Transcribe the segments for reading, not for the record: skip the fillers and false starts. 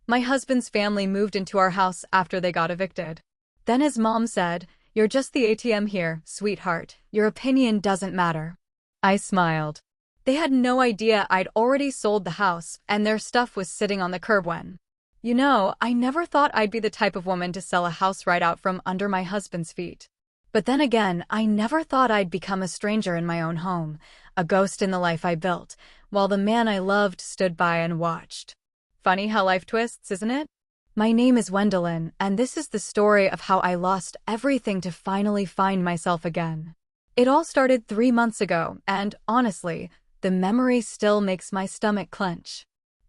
My husband's family moved into our house after they got evicted. Then his mom said, "You're just the ATM here, sweetheart. Your opinion doesn't matter." I smiled. They had no idea I'd already sold the house and their stuff was sitting on the curb when. I never thought I'd be the type of woman to sell a house right out from under my husband's feet. But then again, I never thought I'd become a stranger in my own home, a ghost in the life I built, while the man I loved stood by and watched. Funny how life twists, isn't it? My name is Wendelin, and this is the story of how I lost everything to finally find myself again. It all started 3 months ago, and honestly, the memory still makes my stomach clench.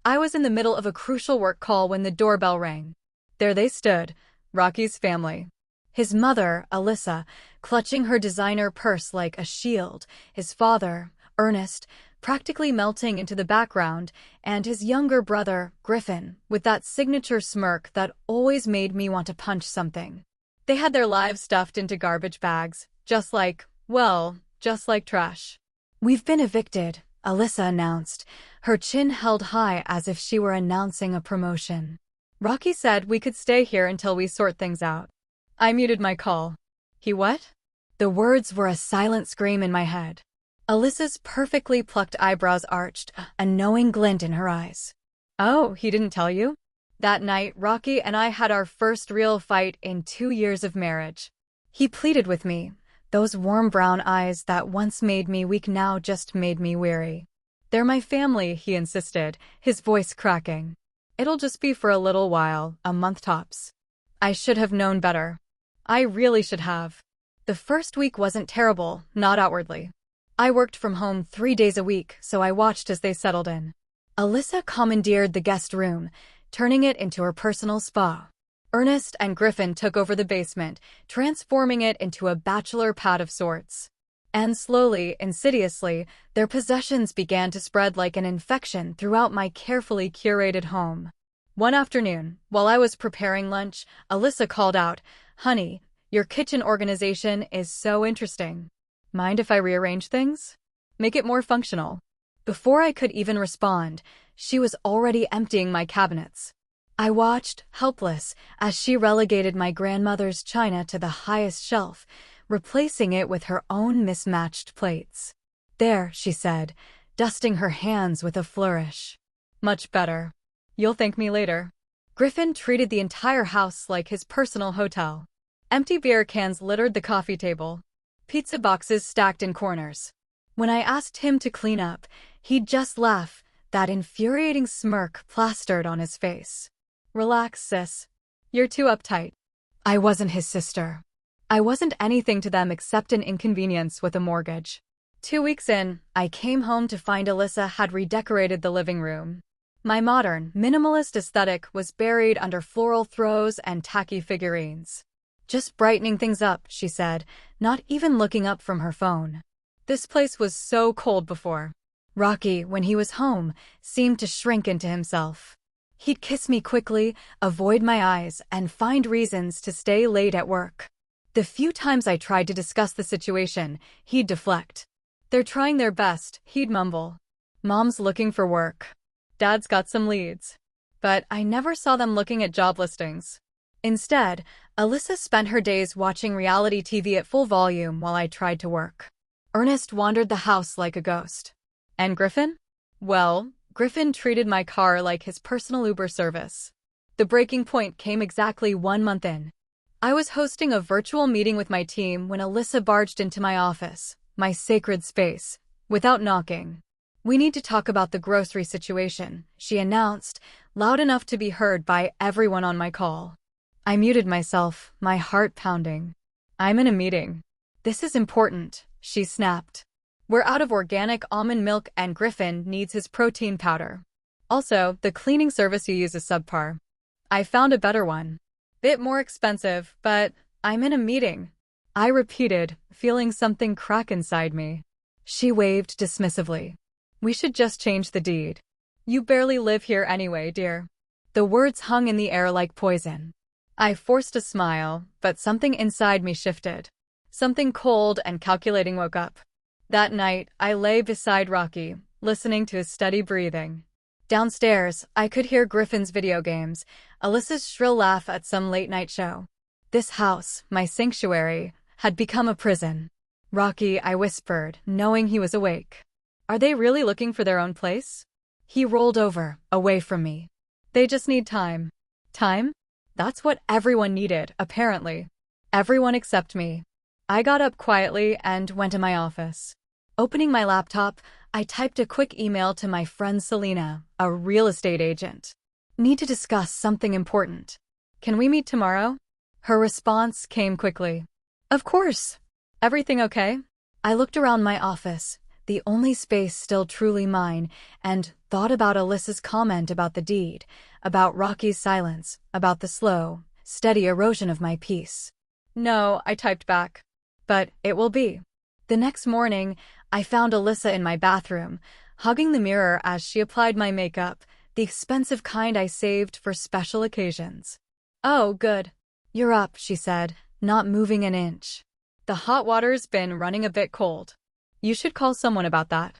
I was in the middle of a crucial work call when the doorbell rang. There they stood, Rocky's family. His mother, Alyssa, clutching her designer purse like a shield, his father, Ernest, practically melting into the background, and his younger brother, Griffin, with that signature smirk that always made me want to punch something. They had their lives stuffed into garbage bags, just like trash. "We've been evicted," Alyssa announced, her chin held high as if she were announcing a promotion. "Rocky said we could stay here until we sort things out." I muted my call. "He what?" The words were a silent scream in my head. Alyssa's perfectly plucked eyebrows arched, a knowing glint in her eyes. "Oh, he didn't tell you?" That night, Rocky and I had our first real fight in 2 years of marriage. He pleaded with me. Those warm brown eyes that once made me weak now just made me weary. "They're my family," he insisted, his voice cracking. "It'll just be for a little while, a month tops." I should have known better. I really should have. The first week wasn't terrible, not outwardly. I worked from home 3 days a week, so I watched as they settled in. Alyssa commandeered the guest room, turning it into her personal spa. Ernest and Griffin took over the basement, transforming it into a bachelor pad of sorts. And slowly, insidiously, their possessions began to spread like an infection throughout my carefully curated home. One afternoon, while I was preparing lunch, Alyssa called out, "Honey, your kitchen organization is so interesting. Mind if I rearrange things? Make it more functional?" Before I could even respond, she was already emptying my cabinets. I watched, helpless, as she relegated my grandmother's china to the highest shelf, replacing it with her own mismatched plates. "There," she said, dusting her hands with a flourish. "Much better. You'll thank me later." Griffin treated the entire house like his personal hotel. Empty beer cans littered the coffee table. Pizza boxes stacked in corners. When I asked him to clean up, he'd just laugh, that infuriating smirk plastered on his face. "Relax, sis. You're too uptight." I wasn't his sister. I wasn't anything to them except an inconvenience with a mortgage. 2 weeks in, I came home to find Alyssa had redecorated the living room. My modern, minimalist aesthetic was buried under floral throws and tacky figurines. "Just brightening things up," she said, not even looking up from her phone. This place was so cold before. Rocky, when he was home, seemed to shrink into himself. He'd kiss me quickly, avoid my eyes, and find reasons to stay late at work. The few times I tried to discuss the situation, he'd deflect. "They're trying their best," he'd mumble. "Mom's looking for work. Dad's got some leads." But I never saw them looking at job listings. Instead, Alyssa spent her days watching reality TV at full volume while I tried to work. Ernest wandered the house like a ghost. And Griffin? Well, Griffin treated my car like his personal Uber service. The breaking point came exactly 1 month in. I was hosting a virtual meeting with my team when Alyssa barged into my office, my sacred space, without knocking. "We need to talk about the grocery situation," she announced, loud enough to be heard by everyone on my call. I muted myself, my heart pounding. "I'm in a meeting." "This is important," she snapped. "We're out of organic almond milk and Griffin needs his protein powder. Also, the cleaning service you use is subpar. I found a better one. Bit more expensive, but I'm in a meeting," I repeated, feeling something crack inside me. She waved dismissively. "We should just change the deed. You barely live here anyway, dear." The words hung in the air like poison. I forced a smile, but something inside me shifted. Something cold and calculating woke up. That night, I lay beside Rocky, listening to his steady breathing. Downstairs, I could hear Griffin's video games, Alyssa's shrill laugh at some late-night show. This house, my sanctuary, had become a prison. "Rocky," I whispered, knowing he was awake. "Are they really looking for their own place?" He rolled over, away from me. "They just need time." Time? That's what everyone needed, apparently. Everyone except me. I got up quietly and went to my office. Opening my laptop, I typed a quick email to my friend Selena, a real estate agent. "Need to discuss something important. Can we meet tomorrow?" Her response came quickly. "Of course. Everything okay?" I looked around my office, the only space still truly mine, and thought about Alyssa's comment about the deed, about Rocky's silence, about the slow, steady erosion of my peace. "No," I typed back. "But it will be." The next morning, I found Alyssa in my bathroom, hugging the mirror as she applied my makeup, the expensive kind I saved for special occasions. "Oh, good. You're up," she said, not moving an inch. "The hot water's been running a bit cold. You should call someone about that."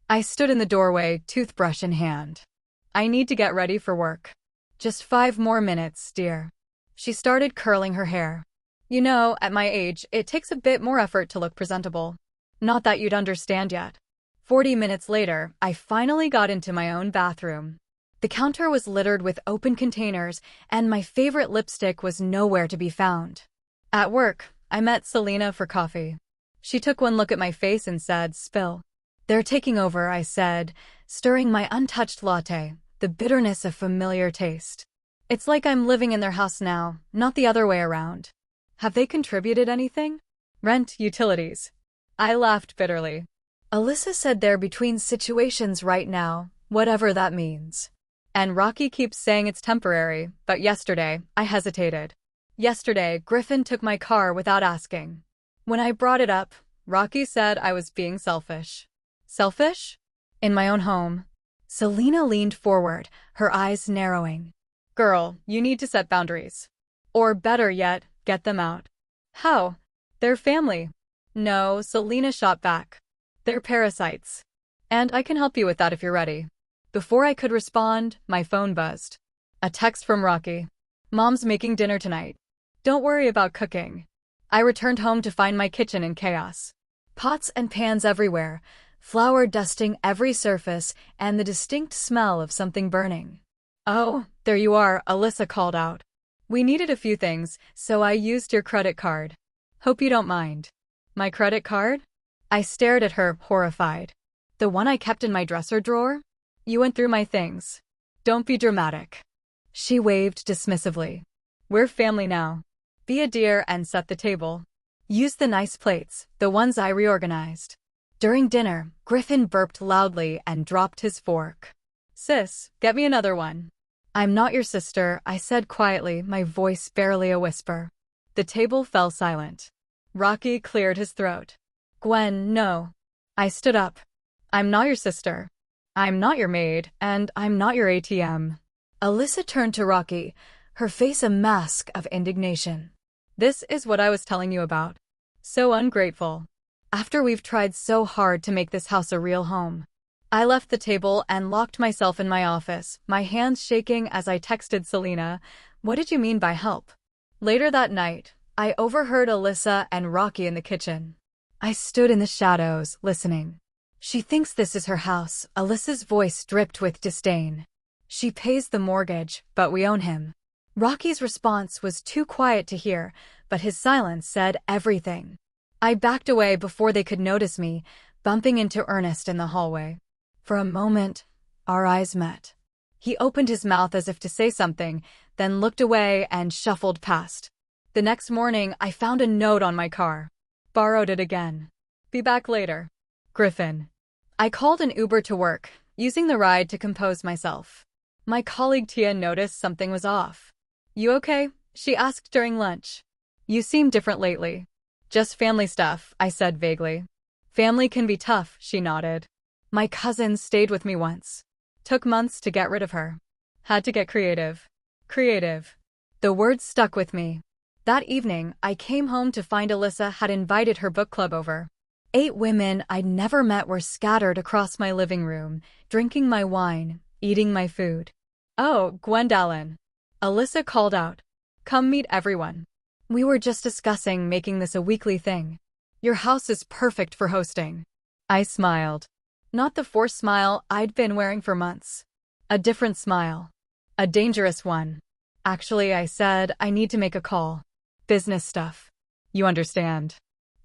I stood in the doorway, toothbrush in hand. "I need to get ready for work." "Just 5 more minutes, dear." She started curling her hair. "You know, at my age, it takes a bit more effort to look presentable. Not that you'd understand yet." 40 minutes later, I finally got into my own bathroom. The counter was littered with open containers, and my favorite lipstick was nowhere to be found. At work, I met Selena for coffee. She took one look at my face and said, "Spill." "They're taking over," I said, stirring my untouched latte, the bitterness of familiar taste. "It's like I'm living in their house now, not the other way around." "Have they contributed anything?" "Rent, utilities." I laughed bitterly. "Alyssa said they're between situations right now, whatever that means. And Rocky keeps saying it's temporary, but yesterday, I hesitated. Yesterday, Griffin took my car without asking. When I brought it up, Rocky said I was being selfish." "Selfish?" "In my own home." Selena leaned forward, her eyes narrowing. "Girl, you need to set boundaries. Or better yet, get them out." "How? They're family." "No," Selena shot back. "They're parasites. And I can help you with that if you're ready." Before I could respond, my phone buzzed. A text from Rocky. "Mom's making dinner tonight. Don't worry about cooking." I returned home to find my kitchen in chaos. Pots and pans everywhere, flour dusting every surface, and the distinct smell of something burning. "Oh, there you are," Alyssa called out. "We needed a few things, so I used your credit card. Hope you don't mind." "My credit card?" I stared at her, horrified. "The one I kept in my dresser drawer? You went through my things. Don't be dramatic." She waved dismissively. "We're family now. Be a dear and set the table. Use the nice plates, the ones I reorganized." During dinner, Griffin burped loudly and dropped his fork. "Sis, get me another one." "I'm not your sister," I said quietly, my voice barely a whisper. The table fell silent. Rocky cleared his throat. "Gwen, no." I stood up. "I'm not your sister. I'm not your maid, and I'm not your ATM." Alyssa turned to Rocky, her face a mask of indignation. "This is what I was telling you about. So ungrateful. After we've tried so hard to make this house a real home." I left the table and locked myself in my office, my hands shaking as I texted Selena, "What did you mean by help?" Later that night, I overheard Alyssa and Rocky in the kitchen. I stood in the shadows, listening. "She thinks this is her house," Alyssa's voice dripped with disdain. "She pays the mortgage, but we own him." Rocky's response was too quiet to hear, but his silence said everything. I backed away before they could notice me, bumping into Ernest in the hallway. For a moment, our eyes met. He opened his mouth as if to say something, then looked away and shuffled past. The next morning, I found a note on my car. Borrowed it again. "Be back later. Griffin." I called an Uber to work, using the ride to compose myself. My colleague Tia noticed something was off. "You okay?" she asked during lunch. "You seem different lately." "Just family stuff," I said vaguely. "Family can be tough," she nodded. "My cousin stayed with me once. Took months to get rid of her. Had to get creative." Creative. The word stuck with me. That evening, I came home to find Alyssa had invited her book club over. 8 women I'd never met were scattered across my living room, drinking my wine, eating my food. "Oh, Gwendolyn," Alyssa called out. "Come meet everyone. We were just discussing making this a weekly thing. Your house is perfect for hosting." I smiled. Not the forced smile I'd been wearing for months. A different smile. A dangerous one. "Actually," I said, "I need to make a call. Business stuff. You understand."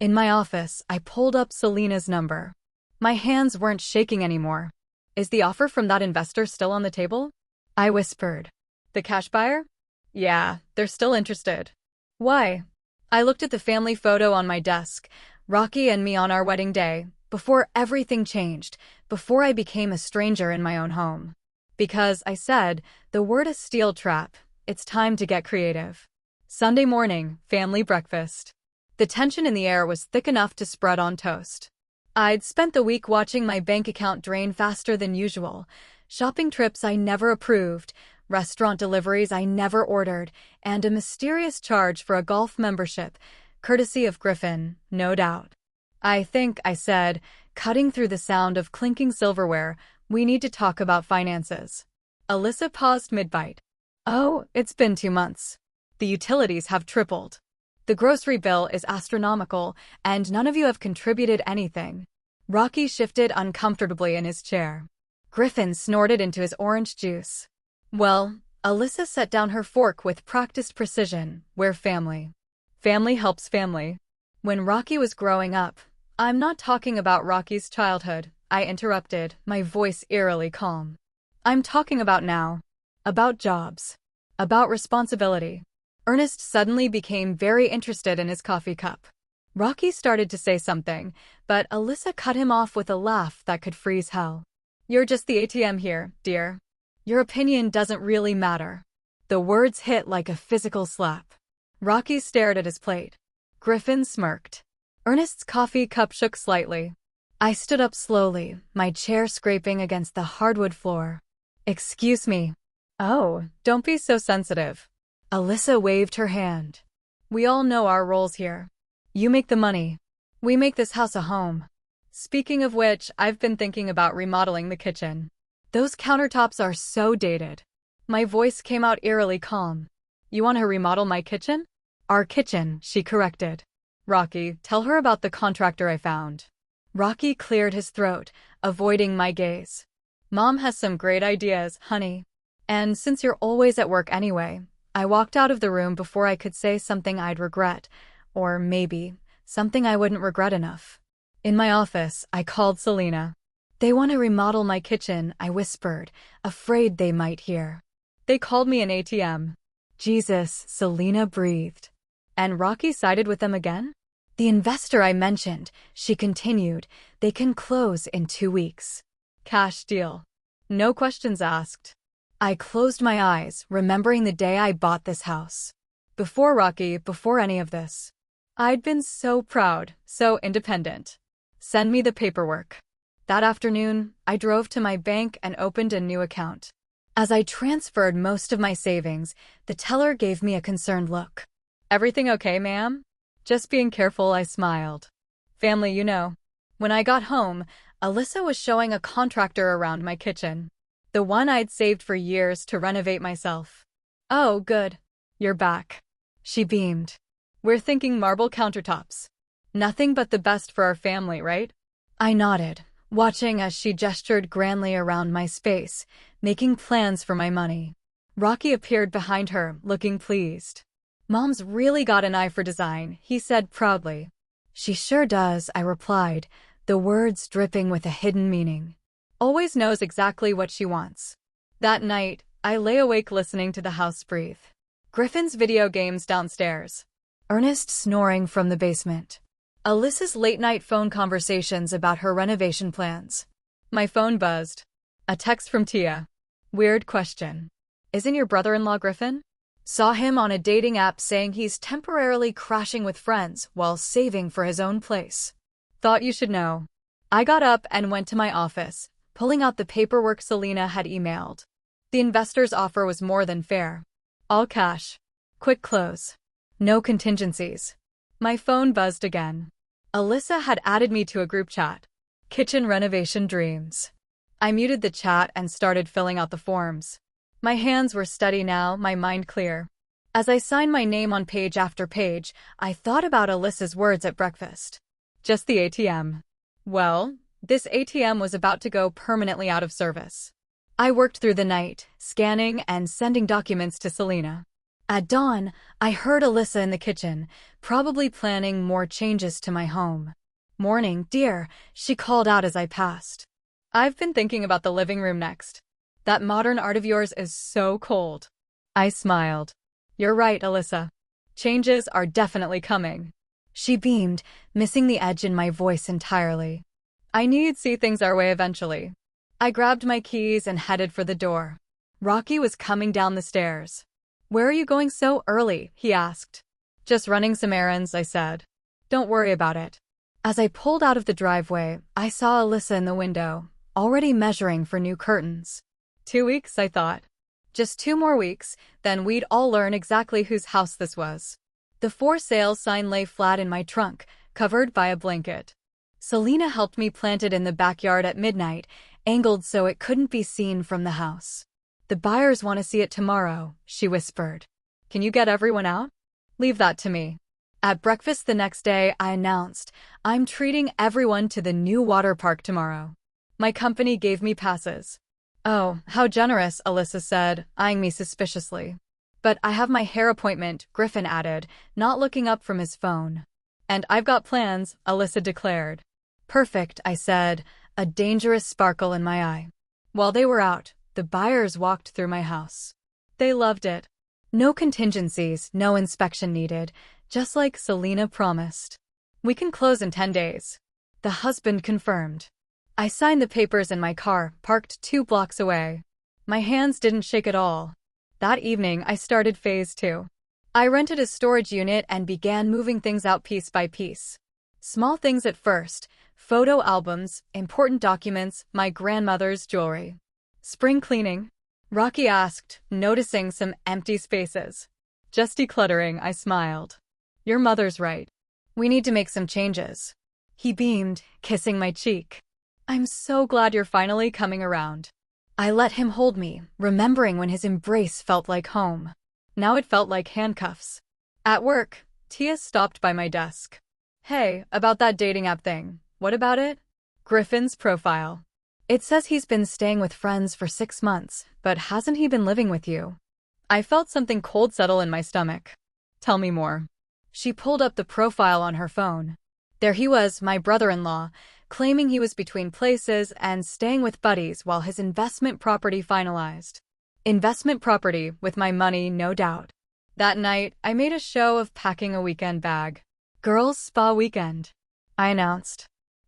In my office, I pulled up Selena's number. My hands weren't shaking anymore. "Is the offer from that investor still on the table?" I whispered. "The cash buyer?" "Yeah, they're still interested." "Why?" I looked at the family photo on my desk, Rocky and me on our wedding day, before everything changed, before I became a stranger in my own home. "Because," I said, "the word is steel trap. It's time to get creative." Sunday morning, family breakfast. The tension in the air was thick enough to spread on toast. I'd spent the week watching my bank account drain faster than usual, shopping trips I never approved, restaurant deliveries I never ordered, and a mysterious charge for a golf membership, courtesy of Griffin, no doubt. "I think," I said, cutting through the sound of clinking silverware, "we need to talk about finances." Alyssa paused mid-bite. "Oh, it's been 2 months. The utilities have tripled. The grocery bill is astronomical, and none of you have contributed anything." Rocky shifted uncomfortably in his chair. Griffin snorted into his orange juice. "Well," Alyssa set down her fork with practiced precision, "we're family. Family helps family." When Rocky was growing up, "I'm not talking about Rocky's childhood," I interrupted, my voice eerily calm. "I'm talking about now. About jobs. About responsibility." Ernest suddenly became very interested in his coffee cup. Rocky started to say something, but Alyssa cut him off with a laugh that could freeze hell. "You're just the ATM here, dear. Your opinion doesn't really matter." The words hit like a physical slap. Rocky stared at his plate. Griffin smirked. Ernest's coffee cup shook slightly. I stood up slowly, my chair scraping against the hardwood floor. "Excuse me." "Oh, don't be so sensitive." Alyssa waved her hand. "We all know our roles here. You make the money. We make this house a home. Speaking of which, I've been thinking about remodeling the kitchen. Those countertops are so dated." My voice came out eerily calm. "You want to remodel my kitchen?" "Our kitchen," she corrected. "Rocky, tell her about the contractor I found." Rocky cleared his throat, avoiding my gaze. "Mom has some great ideas, honey. And since you're always at work anyway," I walked out of the room before I could say something I'd regret, or maybe, something I wouldn't regret enough. In my office, I called Selena. "They want to remodel my kitchen," I whispered, afraid they might hear. "They called me an ATM." "Jesus," Selena breathed. "And Rocky sided with them again?" "The investor I mentioned," she continued, "they can close in 2 weeks. Cash deal. No questions asked." I closed my eyes, remembering the day I bought this house. Before Rocky, before any of this. I'd been so proud, so independent. "Send me the paperwork." That afternoon, I drove to my bank and opened a new account. As I transferred most of my savings, the teller gave me a concerned look. "Everything okay, ma'am?" "Just being careful," I smiled. "Family, you know." When I got home, Alyssa was showing a contractor around my kitchen. The one I'd saved for years to renovate myself. "Oh, good. You're back." She beamed. "We're thinking marble countertops. Nothing but the best for our family, right?" I nodded, watching as she gestured grandly around my space, making plans for my money. Rocky appeared behind her, looking pleased. "Mom's really got an eye for design," he said proudly. "She sure does," I replied, the words dripping with a hidden meaning. "Always knows exactly what she wants." That night, I lay awake listening to the house breathe. Griffin's video games downstairs. Ernest snoring from the basement. Alyssa's late-night phone conversations about her renovation plans. My phone buzzed. A text from Tia. "Weird question. Isn't your brother-in-law Griffin? Saw him on a dating app saying he's temporarily crashing with friends while saving for his own place. Thought you should know." I got up and went to my office, pulling out the paperwork Selena had emailed. The investor's offer was more than fair. All cash. Quick close. No contingencies. My phone buzzed again. Alyssa had added me to a group chat. Kitchen renovation dreams. I muted the chat and started filling out the forms. My hands were steady now, my mind clear. As I signed my name on page after page, I thought about Alyssa's words at breakfast. Just the ATM. Well, this ATM was about to go permanently out of service. I worked through the night, scanning and sending documents to Selena. At dawn, I heard Alyssa in the kitchen, probably planning more changes to my home. "Morning, dear," she called out as I passed. "I've been thinking about the living room next. That modern art of yours is so cold." I smiled. "You're right, Alyssa. Changes are definitely coming." She beamed, missing the edge in my voice entirely. "I knew you'd see things our way eventually." I grabbed my keys and headed for the door. Rocky was coming down the stairs. "Where are you going so early?" he asked. "Just running some errands," I said. "Don't worry about it." As I pulled out of the driveway, I saw Alyssa in the window, already measuring for new curtains. 2 weeks, I thought. Just 2 more weeks, then we'd all learn exactly whose house this was. The for sale sign lay flat in my trunk, covered by a blanket. Selena helped me plant it in the backyard at midnight, angled so it couldn't be seen from the house. "The buyers want to see it tomorrow," she whispered. "Can you get everyone out?" "Leave that to me." At breakfast the next day, I announced, "I'm treating everyone to the new water park tomorrow. My company gave me passes." "Oh, how generous," Alyssa said, eyeing me suspiciously. "But I have my hair appointment," Griffin added, not looking up from his phone. "And I've got plans," Alyssa declared. "Perfect," I said, a dangerous sparkle in my eye. While they were out, the buyers walked through my house. They loved it. No contingencies, no inspection needed, just like Selena promised. "We can close in 10 days. The husband confirmed. I signed the papers in my car, parked 2 blocks away. My hands didn't shake at all. That evening, I started phase 2. I rented a storage unit and began moving things out piece by piece. Small things at first: photo albums, important documents, my grandmother's jewelry. "Spring cleaning?" Rocky asked, noticing some empty spaces. "Just decluttering," I smiled. "Your mother's right. We need to make some changes." He beamed, kissing my cheek. "I'm so glad you're finally coming around." I let him hold me, remembering when his embrace felt like home. Now it felt like handcuffs. At work, Tia stopped by my desk. "Hey, about that dating app thing, what about it?" "Griffin's profile. It says he's been staying with friends for 6 months, but hasn't he been living with you?" I felt something cold settle in my stomach. "Tell me more." She pulled up the profile on her phone. There he was, my brother-in-law, claiming he was between places and staying with buddies while his investment property finalized. Investment property, with my money, no doubt. That night, I made a show of packing a weekend bag. "Girls' spa weekend," I announced.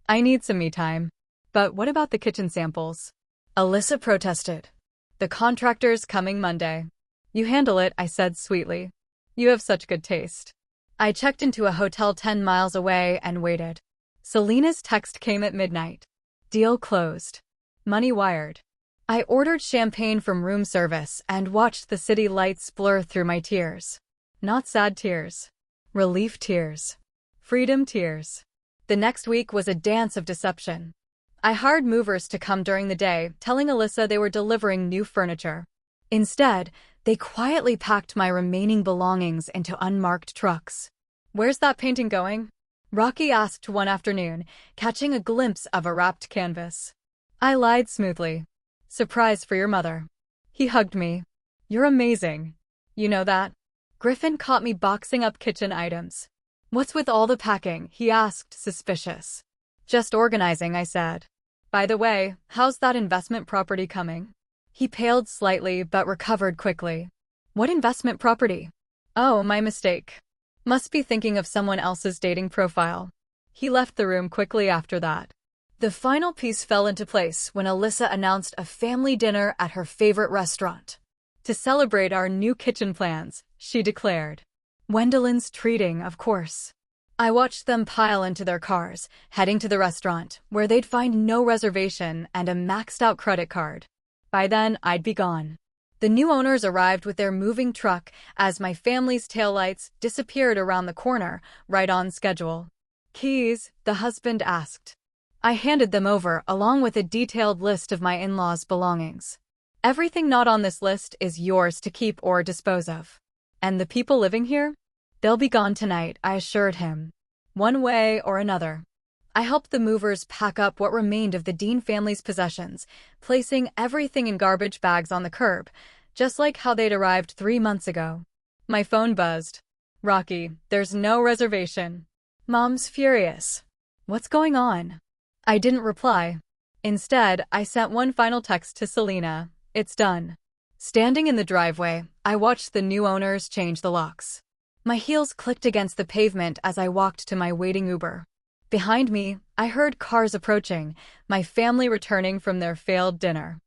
"I need some me time." "But what about the kitchen samples?" Alyssa protested. "The contractor's coming Monday." "You handle it," I said sweetly. "You have such good taste." I checked into a hotel 10 miles away and waited. Selena's text came at midnight. "Deal closed. Money wired." I ordered champagne from room service and watched the city lights blur through my tears. Not sad tears. Relief tears. Freedom tears. The next week was a dance of deception. I hired movers to come during the day, telling Alyssa they were delivering new furniture. Instead, they quietly packed my remaining belongings into unmarked trucks. "Where's that painting going?" Rocky asked one afternoon, catching a glimpse of a wrapped canvas. I lied smoothly. "Surprise for your mother." He hugged me. "You're amazing. You know that?" Griffin caught me boxing up kitchen items. "What's with all the packing?" he asked, suspicious. "Just organizing," I said. "By the way, how's that investment property coming?" He paled slightly but recovered quickly. "What investment property?" "Oh, my mistake. Must be thinking of someone else's dating profile." He left the room quickly after that. The final piece fell into place when Alyssa announced a family dinner at her favorite restaurant. "To celebrate our new kitchen plans," she declared. Wendellin's treating, of course. I watched them pile into their cars, heading to the restaurant, where they'd find no reservation and a maxed-out credit card. By then, I'd be gone. The new owners arrived with their moving truck as my family's taillights disappeared around the corner, right on schedule. "Keys?" the husband asked. I handed them over along with a detailed list of my in-laws' belongings. Everything not on this list is yours to keep or dispose of. And the people living here? They'll be gone tonight, I assured him. One way or another. I helped the movers pack up what remained of the Dean family's possessions, placing everything in garbage bags on the curb, just like how they'd arrived 3 months ago. My phone buzzed. Rocky, there's no reservation. Mom's furious. What's going on? I didn't reply. Instead, I sent one final text to Selena. It's done. Standing in the driveway, I watched the new owners change the locks. My heels clicked against the pavement as I walked to my waiting Uber. Behind me, I heard cars approaching, my family returning from their failed dinner.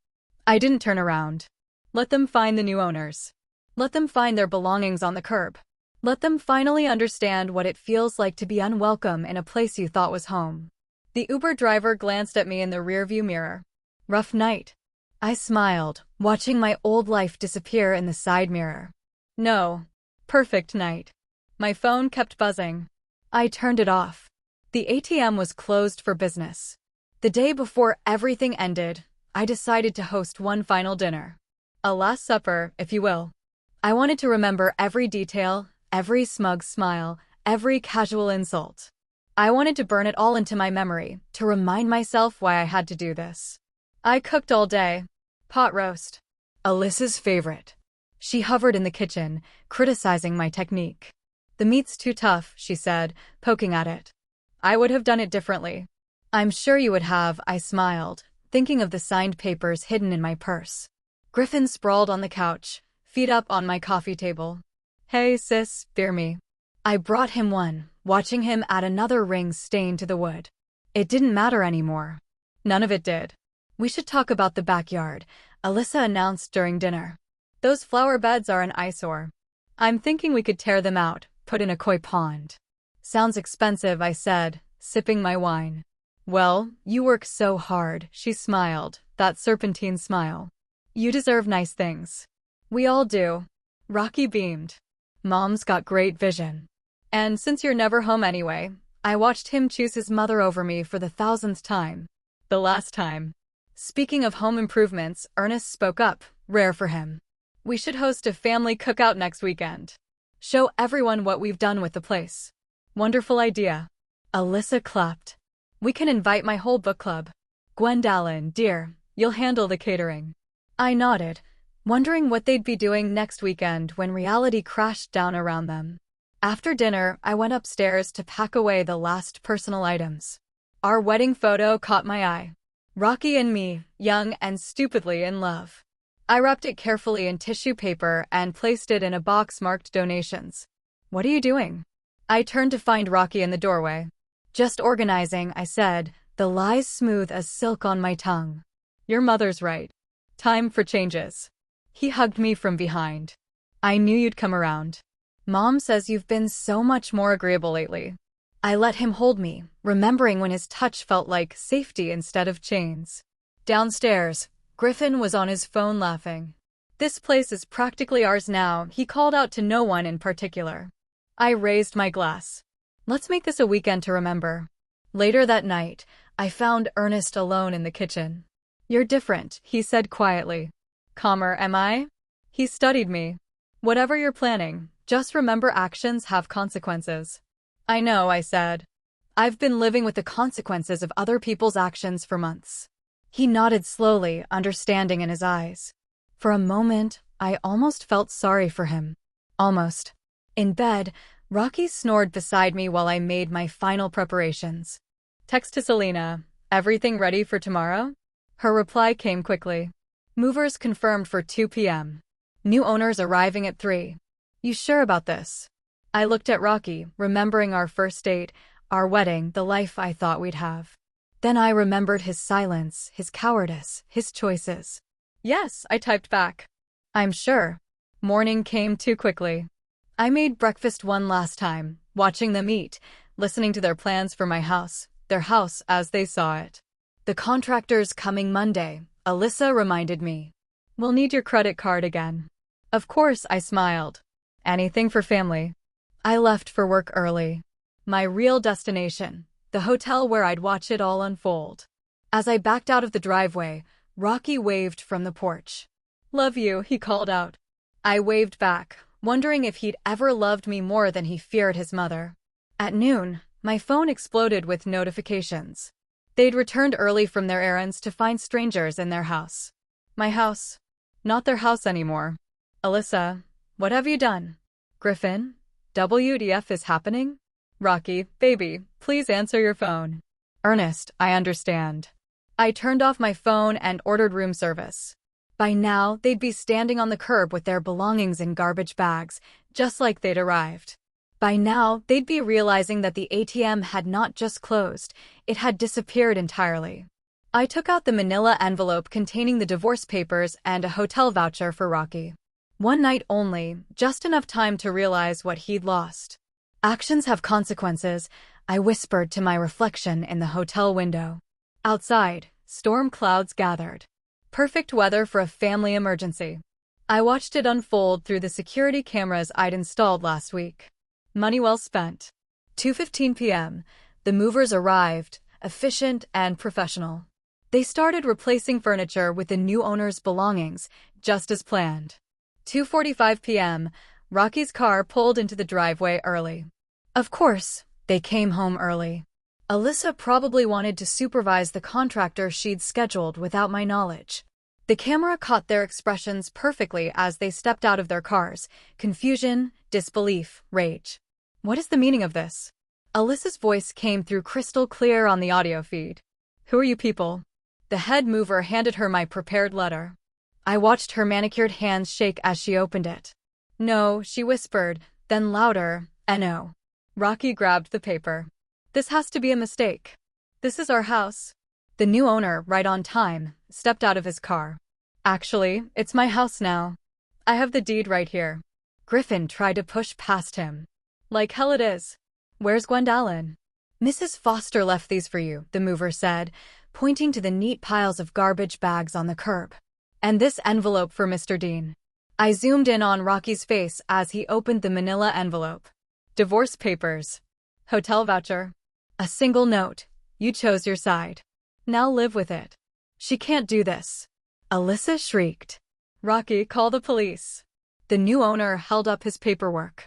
I didn't turn around. Let them find the new owners. Let them find their belongings on the curb. Let them finally understand what it feels like to be unwelcome in a place you thought was home. The Uber driver glanced at me in the rearview mirror. Rough night. I smiled, watching my old life disappear in the side mirror. No. Perfect night. My phone kept buzzing. I turned it off. The ATM was closed for business. The day before everything ended, I decided to host one final dinner. A last supper, if you will. I wanted to remember every detail, every smug smile, every casual insult. I wanted to burn it all into my memory, to remind myself why I had to do this. I cooked all day. Pot roast. Alyssa's favorite. She hovered in the kitchen, criticizing my technique. The meat's too tough, she said, poking at it. I would have done it differently. I'm sure you would have, I smiled, thinking of the signed papers hidden in my purse. Griffin sprawled on the couch, feet up on my coffee table. Hey sis, fear me. I brought him one, watching him add another ring stain to the wood. It didn't matter anymore. None of it did. We should talk about the backyard, Alyssa announced during dinner. Those flower beds are an eyesore. I'm thinking we could tear them out, put in a koi pond. Sounds expensive, I said, sipping my wine. Well, you work so hard, she smiled, that serpentine smile. You deserve nice things. We all do. Rocky beamed. Mom's got great vision. And since you're never home anyway, I watched him choose his mother over me for the 1000th time. The last time. Speaking of home improvements, Ernest spoke up, rare for him. We should host a family cookout next weekend. Show everyone what we've done with the place. Wonderful idea. Alyssa clapped. We can invite my whole book club. Gwendolyn, dear, you'll handle the catering. I nodded, wondering what they'd be doing next weekend when reality crashed down around them. After dinner, I went upstairs to pack away the last personal items. Our wedding photo caught my eye. Rocky and me, young and stupidly in love. I wrapped it carefully in tissue paper and placed it in a box marked donations. What are you doing? I turned to find Rocky in the doorway. Just organizing, I said, the lies smooth as silk on my tongue. Your mother's right. Time for changes. He hugged me from behind. I knew you'd come around. Mom says you've been so much more agreeable lately. I let him hold me, remembering when his touch felt like safety instead of chains. Downstairs, Griffin was on his phone laughing. This place is practically ours now, he called out to no one in particular. I raised my glass. Let's make this a weekend to remember. Later that night, I found Ernest alone in the kitchen. You're different, he said quietly. Calmer, am I? He studied me. Whatever you're planning, just remember actions have consequences. I know, I said. I've been living with the consequences of other people's actions for months. He nodded slowly, understanding in his eyes. For a moment, I almost felt sorry for him. Almost. In bed, Rocky snored beside me while I made my final preparations. Text to Selena, everything ready for tomorrow? Her reply came quickly. Movers confirmed for 2 p.m. New owners arriving at 3. You sure about this? I looked at Rocky, remembering our first date, our wedding, the life I thought we'd have. Then I remembered his silence, his cowardice, his choices. Yes, I typed back. I'm sure. Morning came too quickly. I made breakfast one last time, watching them eat, listening to their plans for my house, their house as they saw it. The contractor's coming Monday, Alyssa reminded me. We'll need your credit card again. Of course, I smiled. Anything for family. I left for work early. My real destination, the hotel where I'd watch it all unfold. As I backed out of the driveway, Rocky waved from the porch. "Love you," he called out. I waved back, wondering if he'd ever loved me more than he feared his mother. At noon, my phone exploded with notifications. They'd returned early from their errands to find strangers in their house. My house. Not their house anymore. "Alyssa, what have you done?" "Griffin, WTF is happening?" "Rocky, baby, please answer your phone." "Ernest, I understand." I turned off my phone and ordered room service. By now, they'd be standing on the curb with their belongings in garbage bags, just like they'd arrived. By now, they'd be realizing that the ATM had not just closed, it had disappeared entirely. I took out the manila envelope containing the divorce papers and a hotel voucher for Rocky. One night only, just enough time to realize what he'd lost. Actions have consequences, I whispered to my reflection in the hotel window. Outside, storm clouds gathered. Perfect weather for a family emergency. I watched it unfold through the security cameras I'd installed last week. Money well spent. 2:15 p.m., the movers arrived, efficient and professional. They started replacing furniture with the new owner's belongings, just as planned. 2:45 p.m., Rocky's car pulled into the driveway early. Of course, they came home early. Alyssa probably wanted to supervise the contractor she'd scheduled without my knowledge. The camera caught their expressions perfectly as they stepped out of their cars: confusion, disbelief, rage. "What is the meaning of this?" Alyssa's voice came through crystal clear on the audio feed. "Who are you people?" The head mover handed her my prepared letter. I watched her manicured hands shake as she opened it. "No," she whispered, then louder, "N-O." Rocky grabbed the paper. "This has to be a mistake. This is our house." The new owner, right on time, stepped out of his car. "Actually, it's my house now. I have the deed right here." Griffin tried to push past him. "Like hell it is. Where's Gwendolyn?" "Mrs. Foster left these for you," the mover said, pointing to the neat piles of garbage bags on the curb. "And this envelope for Mr. Dean." I zoomed in on Rocky's face as he opened the manila envelope. Divorce papers. Hotel voucher. A single note: "You chose your side. Now live with it." "She can't do this." Alyssa shrieked. "Rocky, call the police." The new owner held up his paperwork.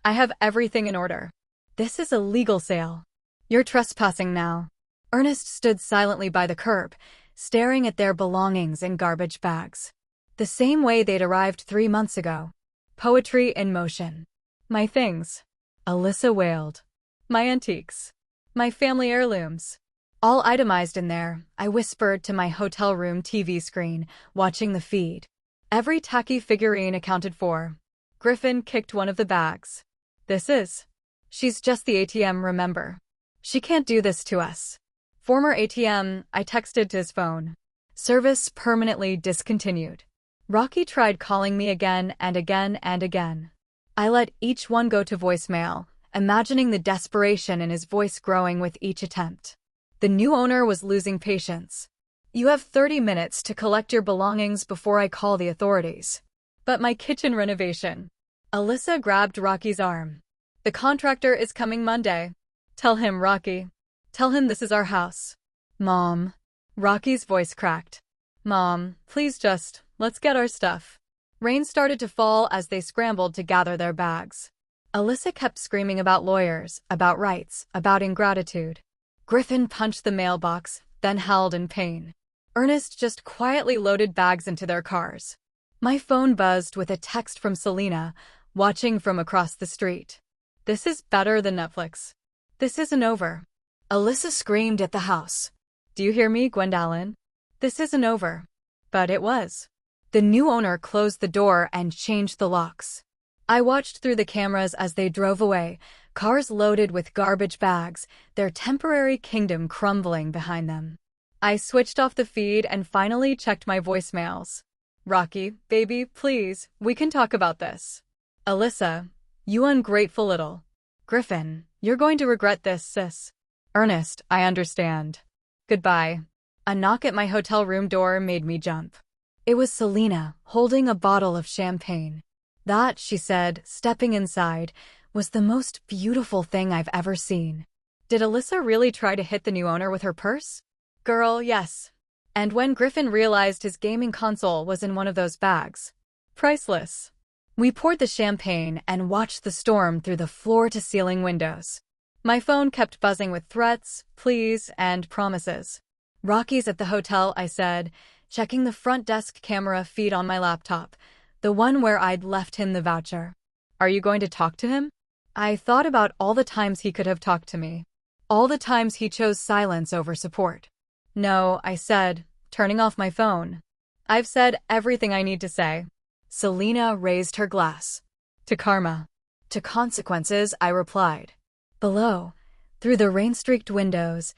"I have everything in order. This is a legal sale. You're trespassing now." Ernest stood silently by the curb, staring at their belongings in garbage bags. The same way they'd arrived 3 months ago. Poetry in motion. "My things," Alyssa wailed. "My antiques. My family heirlooms. All itemized in there," I whispered to my hotel room TV screen, watching the feed. Every tacky figurine accounted for. Griffin kicked one of the bags. "This is. She's just the ATM, remember? She can't do this to us." Former ATM, I texted to his phone. Service permanently discontinued. Rocky tried calling me again and again and again. I let each one go to voicemail, imagining the desperation in his voice growing with each attempt. The new owner was losing patience. "You have 30 minutes to collect your belongings before I call the authorities." "But my kitchen renovation." Alyssa grabbed Rocky's arm. "The contractor is coming Monday. Tell him, Rocky. Tell him this is our house." "Mom." Rocky's voice cracked. "Mom, please just, let's get our stuff." Rain started to fall as they scrambled to gather their bags. Alyssa kept screaming about lawyers, about rights, about ingratitude. Griffin punched the mailbox, then howled in pain. Ernest just quietly loaded bags into their cars. My phone buzzed with a text from Selena, watching from across the street. "This is better than Netflix. This isn't over." Alyssa screamed at the house. "Do you hear me, Gwendolyn? This isn't over." But it was. The new owner closed the door and changed the locks. I watched through the cameras as they drove away, cars loaded with garbage bags, their temporary kingdom crumbling behind them. I switched off the feed and finally checked my voicemails. "Rocky, baby, please, we can talk about this." "Alyssa, you ungrateful little." "Griffin, you're going to regret this, sis." "Ernest, I understand. Goodbye." A knock at my hotel room door made me jump. It was Selena, holding a bottle of champagne. "That," she said, stepping inside, "was the most beautiful thing I've ever seen." Did Alyssa really try to hit the new owner with her purse? Girl, yes. And when Griffin realized his gaming console was in one of those bags. Priceless. We poured the champagne and watched the storm through the floor-to-ceiling windows. My phone kept buzzing with threats, pleas, and promises. Rocky's at the hotel, I said, checking the front desk camera feed on my laptop, the one where I'd left him the voucher. Are you going to talk to him? I thought about all the times he could have talked to me. All the times he chose silence over support. No, I said, turning off my phone. I've said everything I need to say. Selena raised her glass. To karma. To consequences, I replied. Below, through the rain-streaked windows,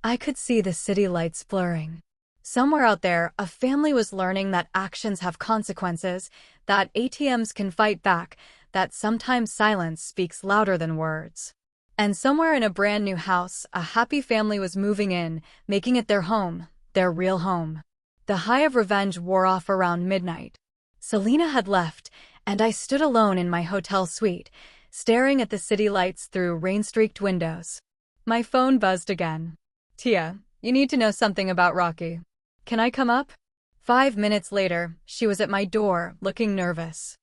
I could see the city lights blurring. Somewhere out there, a family was learning that actions have consequences, that ATMs can fight back, that sometimes silence speaks louder than words. And somewhere in a brand new house, a happy family was moving in, making it their home, their real home. The high of revenge wore off around midnight. Selena had left, and I stood alone in my hotel suite, staring at the city lights through rain-streaked windows. My phone buzzed again. Tia, you need to know something about Rocky. Can I come up? 5 minutes later, she was at my door, looking nervous.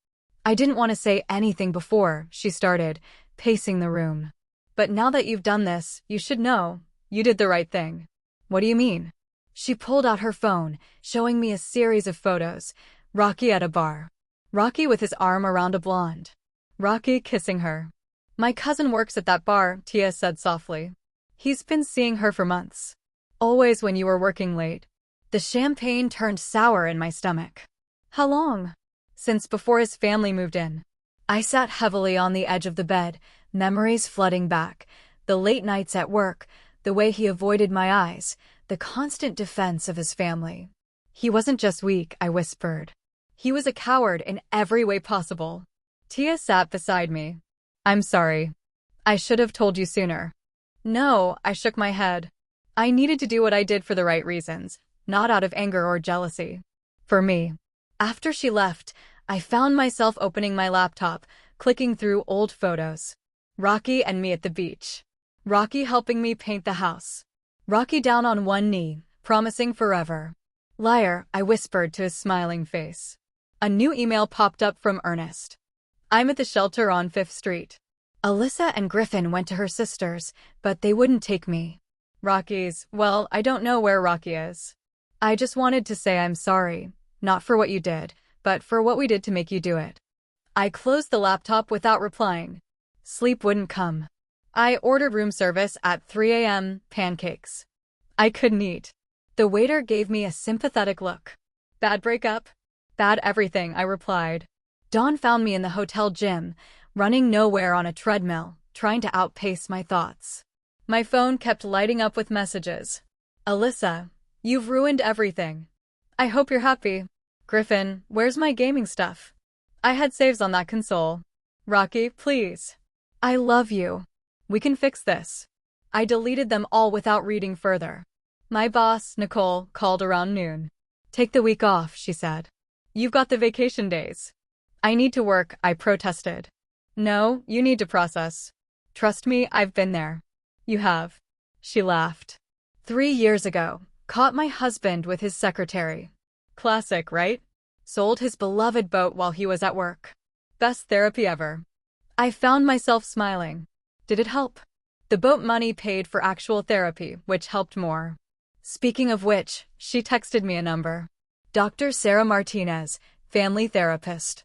I didn't want to say anything before, she started, pacing the room. But now that you've done this, you should know, you did the right thing. What do you mean? She pulled out her phone, showing me a series of photos. Rocky at a bar. Rocky with his arm around a blonde. Rocky kissing her. My cousin works at that bar, Tia said softly. He's been seeing her for months. Always when you were working late. The champagne turned sour in my stomach. How long? Since before his family moved in. I sat heavily on the edge of the bed, memories flooding back. The late nights at work, the way he avoided my eyes, the constant defense of his family. He wasn't just weak, I whispered. He was a coward in every way possible. Tia sat beside me. I'm sorry. I should have told you sooner. No, I shook my head. I needed to do what I did for the right reasons, not out of anger or jealousy. For me. After she left, I found myself opening my laptop, clicking through old photos. Rocky and me at the beach. Rocky helping me paint the house. Rocky down on one knee, promising forever. Liar, I whispered to his smiling face. A new email popped up from Ernest. I'm at the shelter on 5th Street. Alyssa and Griffin went to her sister's, but they wouldn't take me. Rocky's, well, I don't know where Rocky is. I just wanted to say I'm sorry, not for what you did, but for what we did to make you do it. I closed the laptop without replying. Sleep wouldn't come. I ordered room service at 3 a.m., pancakes. I couldn't eat. The waiter gave me a sympathetic look. Bad breakup? Bad everything, I replied. Dawn found me in the hotel gym, running nowhere on a treadmill, trying to outpace my thoughts. My phone kept lighting up with messages. Alyssa, you've ruined everything. I hope you're happy. Griffin, where's my gaming stuff? I had saves on that console. Rocky, please. I love you. We can fix this. I deleted them all without reading further. My boss, Nicole, called around noon. Take the week off, she said. You've got the vacation days. I need to work, I protested. No, you need to process. Trust me, I've been there. You have. She laughed. 3 years ago, caught my husband with his secretary. Classic, right? Sold his beloved boat while he was at work. Best therapy ever. I found myself smiling. Did it help? The boat money paid for actual therapy, which helped more. Speaking of which, she texted me a number. Dr. Sarah Martinez, family therapist.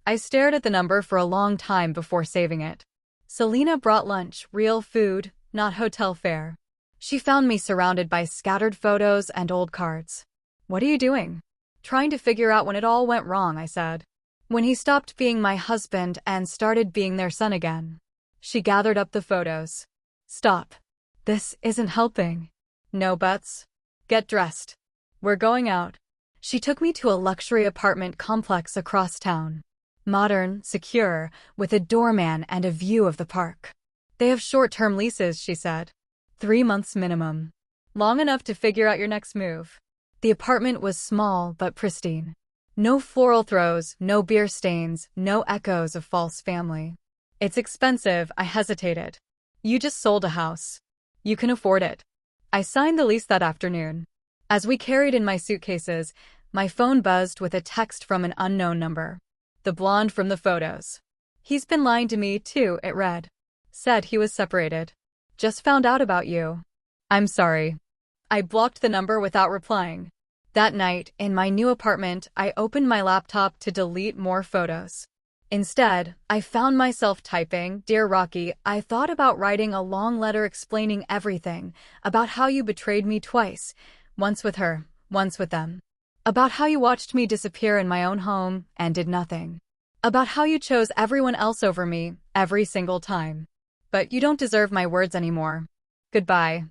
I stared at the number for a long time before saving it. Selena brought lunch, real food, not hotel fare. She found me surrounded by scattered photos and old cards. What are you doing? Trying to figure out when it all went wrong, I said. When he stopped being my husband and started being their son again. She gathered up the photos. Stop. This isn't helping. No buts. Get dressed. We're going out. She took me to a luxury apartment complex across town. Modern, secure, with a doorman and a view of the park. They have short-term leases, she said. 3 months minimum. Long enough to figure out your next move. The apartment was small but pristine. No floral throws, no beer stains, no echoes of false family. It's expensive, I hesitated. You just sold a house. You can afford it. I signed the lease that afternoon. As we carried in my suitcases, my phone buzzed with a text from an unknown number. The blonde from the photos. He's been lying to me too, it read. Said he was separated. Just found out about you. I'm sorry. I blocked the number without replying. That night, in my new apartment, I opened my laptop to delete more photos. Instead, I found myself typing, "Dear Rocky, I thought about writing a long letter explaining everything, about how you betrayed me twice, once with her, once with them. About how you watched me disappear in my own home and did nothing. About how you chose everyone else over me, every single time. But you don't deserve my words anymore. Goodbye."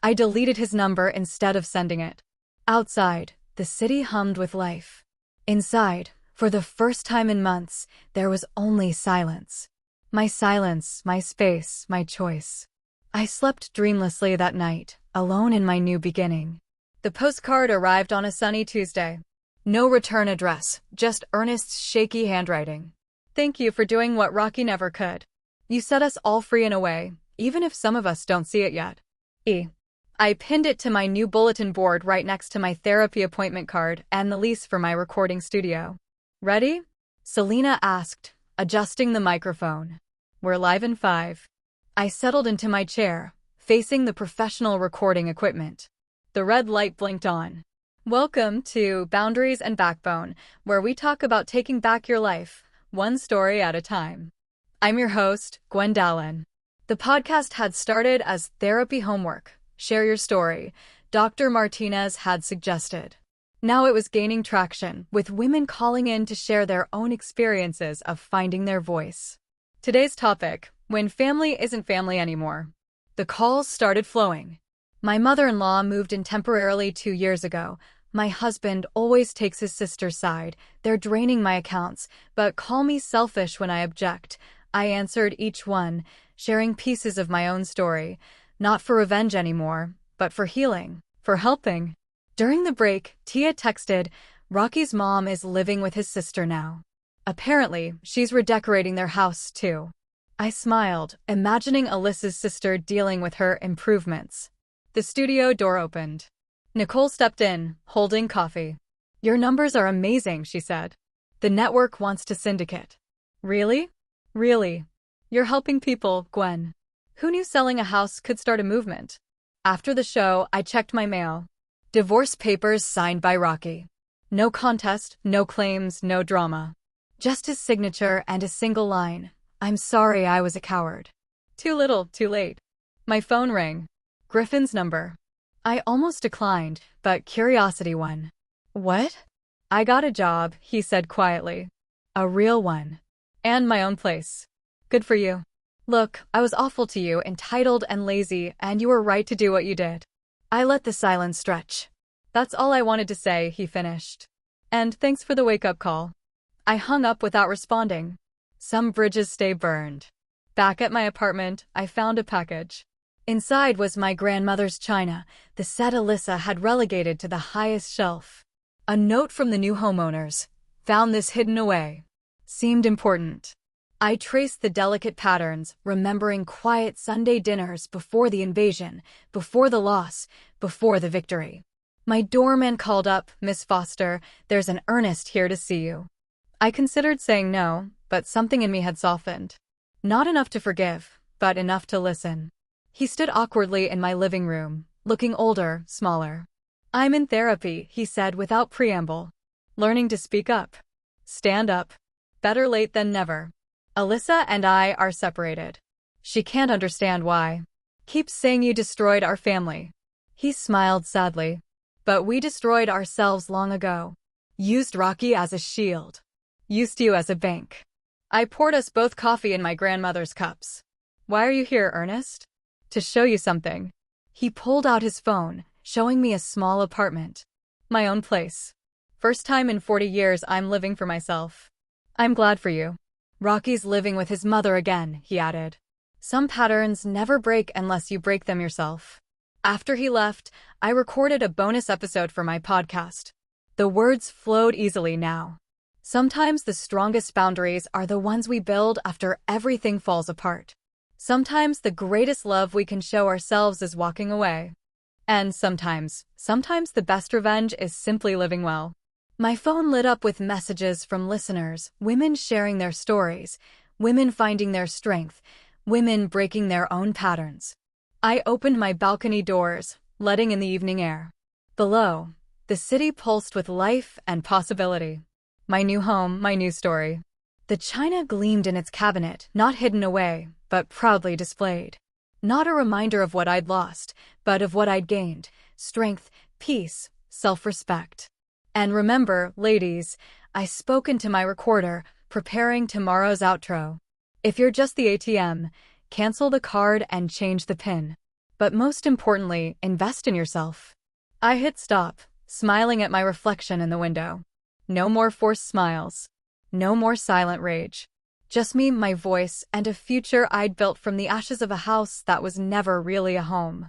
I deleted his number instead of sending it. Outside, the city hummed with life. Inside, for the first time in months, there was only silence. My silence, my space, my choice. I slept dreamlessly that night, alone in my new beginning. The postcard arrived on a sunny Tuesday. No return address, just Ernest's shaky handwriting. Thank you for doing what Rocky never could. You set us all free in a way, even if some of us don't see it yet. I pinned it to my new bulletin board right next to my therapy appointment card and the lease for my recording studio. Ready? Selena asked, adjusting the microphone. We're live in 5. I settled into my chair, facing the professional recording equipment. The red light blinked on. Welcome to Boundaries and Backbone, where we talk about taking back your life, one story at a time. I'm your host, Gwen Dallin. The podcast had started as therapy homework. Share your story, Dr. Martinez had suggested. Now it was gaining traction, with women calling in to share their own experiences of finding their voice. Today's topic, when family isn't family anymore. The calls started flowing. My mother-in-law moved in temporarily 2 years ago. My husband always takes his sister's side. They're draining my accounts, but call me selfish when I object. I answered each one, sharing pieces of my own story. Not for revenge anymore, but for healing, for helping. During the break, Tia texted, Rocky's mom is living with his sister now. Apparently, she's redecorating their house too. I smiled, imagining Alyssa's sister dealing with her improvements. The studio door opened. Nicole stepped in, holding coffee. Your numbers are amazing, she said. The network wants to syndicate. Really? Really? You're helping people, Gwen. Who knew selling a house could start a movement? After the show, I checked my mail. Divorce papers signed by Rocky. No contest, no claims, no drama. Just his signature and a single line. I'm sorry I was a coward. Too little, too late. My phone rang. Griffin's number. I almost declined, but curiosity won. What? I got a job, he said quietly. A real one. And my own place. Good for you. Look, I was awful to you, entitled and lazy, and you were right to do what you did. I let the silence stretch. That's all I wanted to say, he finished. And thanks for the wake-up call. I hung up without responding. Some bridges stay burned. Back at my apartment, I found a package. Inside was my grandmother's china, the set Alyssa had relegated to the highest shelf. A note from the new homeowners. Found this hidden away. Seemed important. I traced the delicate patterns, remembering quiet Sunday dinners before the invasion, before the loss, before the victory. My doorman called up, Miss Foster, there's an Ernest here to see you. I considered saying no, but something in me had softened. Not enough to forgive, but enough to listen. He stood awkwardly in my living room, looking older, smaller. I'm in therapy, he said without preamble. Learning to speak up. Stand up. Better late than never. Alyssa and I are separated. She can't understand why. Keeps saying you destroyed our family. He smiled sadly. But we destroyed ourselves long ago. Used Rocky as a shield. Used you as a bank. I poured us both coffee in my grandmother's cups. Why are you here, Ernest? To show you something. He pulled out his phone, showing me a small apartment. My own place. First time in 40 years I'm living for myself. I'm glad for you. Rocky's living with his mother again, he added. Some patterns never break unless you break them yourself. After he left, I recorded a bonus episode for my podcast. The words flowed easily now. Sometimes the strongest boundaries are the ones we build after everything falls apart. Sometimes the greatest love we can show ourselves is walking away. And sometimes the best revenge is simply living well. My phone lit up with messages from listeners, women sharing their stories, women finding their strength, women breaking their own patterns. I opened my balcony doors, letting in the evening air. Below, the city pulsed with life and possibility. My new home, my new story. The china gleamed in its cabinet, not hidden away, but proudly displayed. Not a reminder of what I'd lost, but of what I'd gained: strength, peace, self-respect. And remember, ladies, I spoke into my recorder, preparing tomorrow's outro. If you're just the ATM, cancel the card and change the PIN. But most importantly, invest in yourself. I hit stop, smiling at my reflection in the window. No more forced smiles. No more silent rage. Just me, my voice, and a future I'd built from the ashes of a house that was never really a home.